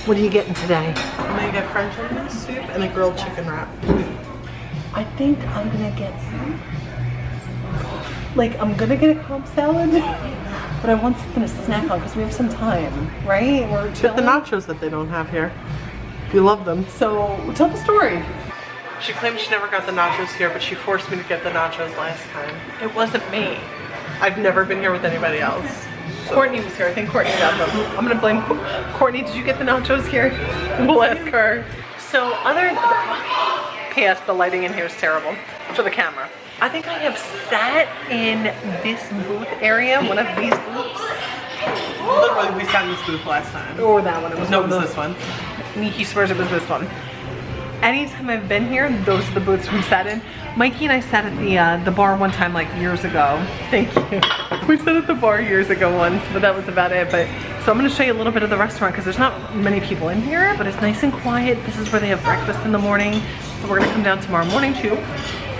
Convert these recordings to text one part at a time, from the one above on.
What are you getting today? I'm gonna get French onion soup and a grilled chicken wrap. I think I'm gonna get I'm gonna get a Cobb salad, but I want something to snack on because we have some time, right? We're Get the nachos that they don't have here. You love them. So tell the story. She claims she never got the nachos here, but she forced me to get the nachos last time. It wasn't me. I've never been here with anybody else. So. Courtney was here. I think Courtney got them. I'm gonna blame Courtney. Did you get the nachos here? We'll ask her. So P.S. the lighting in here is terrible for the camera. I think I have sat in this booth area, one of these booths. Literally, we sat in this booth last time. Or that one. It was no, it was this one. Nikki swears it was this one. Anytime I've been here, those are the booths we sat in. Mikey and I sat at the bar one time, like years ago. Thank you. We sat at the bar years ago once, but that was about it. But so I'm gonna show you a little bit of the restaurant because there's not many people in here, but it's nice and quiet. This is where they have breakfast in the morning. So we're gonna come down tomorrow morning too.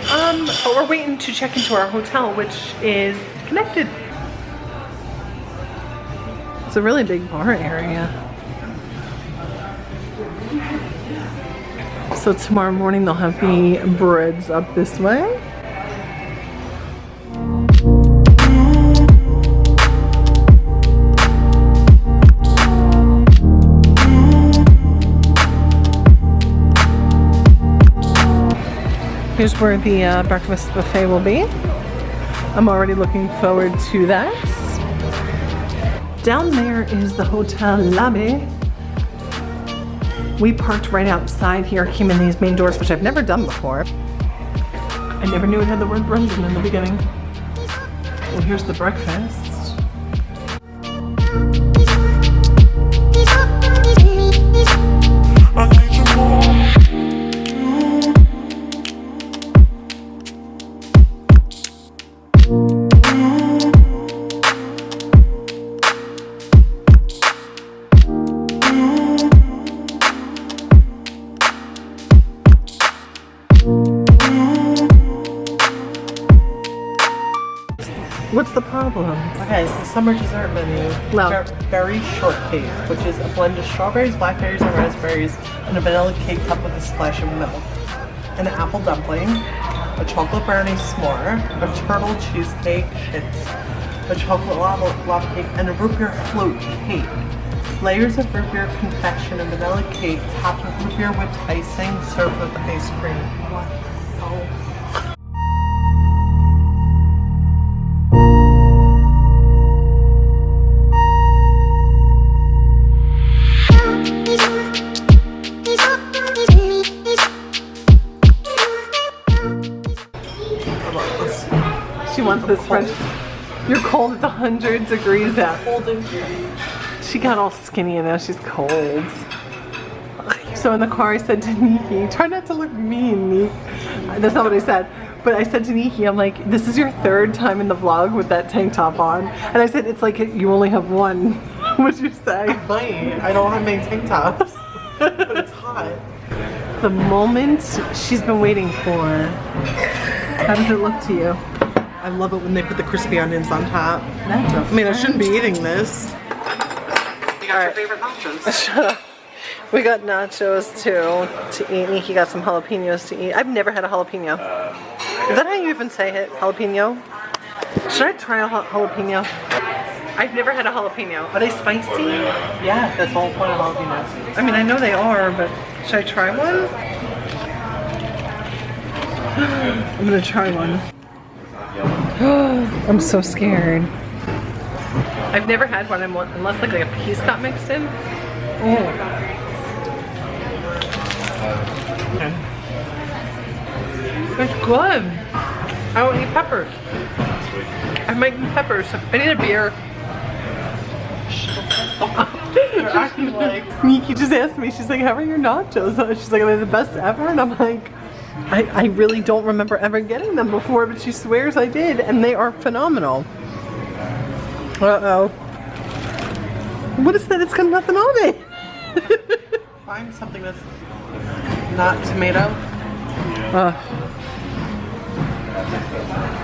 But we're waiting to check into our hotel, which is connected. It's a really big bar area. So tomorrow morning they'll have the breads up this way. Here's where the breakfast buffet will be. I'm already looking forward to that. Down there is the Hotel Lobby. We parked right outside here, came in these main doors, which I've never done before. I never knew it had the word Brendan in the beginning. Well, here's the breakfast. What's the problem? Okay, the summer dessert menu. No. Berry shortcake, which is a blend of strawberries, blackberries, and raspberries, and a vanilla cake topped with a splash of milk. An apple dumpling, a chocolate brownie s'more, a turtle cheesecake, a chocolate lava cake, and a root beer float cake. Layers of root beer confection and vanilla cake topped with root beer whipped icing, served with ice cream. What? Oh. She wants this French. You're cold, it's 100 degrees out. Cold in here. She got all skinny and now she's cold. So in the car I said to Nikki, try not to look mean, Nikki. That's not what I said. But I said to Nikki, I'm like, this is your third time in the vlog with that tank top on. And I said, it's like you only have one. What'd you say? I might. I don't have many tank tops. But it's hot. The moment she's been waiting for. How does it look to you? I love it when they put the crispy onions on top. That's I mean, I shouldn't be eating this. You got your favorite nachos. Shut up. We got nachos too to eat. Nikki got some jalapenos to eat. I've never had a jalapeno. Is that how you even say it? Jalapeno? Should I try a jalapeno? I've never had a jalapeno. Are they spicy? Yeah, that's the whole point of jalapenos. I mean, I know they are, but should I try one? I'm gonna try one. I'm so scared. I've never had one unless like a piece got mixed in. Oh. Okay. It's good. I don't eat peppers. I'm making peppers. I need a beer. You're acting like... Nikki just asked me, she's like, how are your nachos? She's like, are they the best ever? And I'm like, I really don't remember ever getting them before, but she swears I did, and they are phenomenal. Uh-oh. What is that? It's got nothing on it. Find something that's not tomato.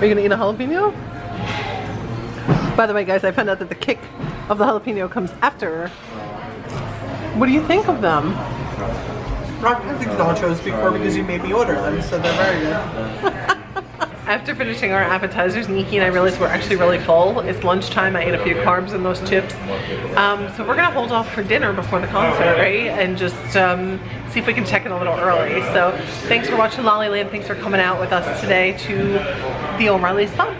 Are you gonna eat a jalapeno? By the way, guys, I found out that the kick of the jalapeno comes after What do you think of them? I've had these nachos before because you made me order them, so they're very good. After finishing our appetizers, Nikki and I realized we're actually really full. It's lunchtime. I ate a few carbs in those chips. So we're gonna hold off for dinner before the concert, right? And just see if we can check in a little early. So thanks for watching Laliland. Thanks for coming out with us today to the O'Reilly's Pub.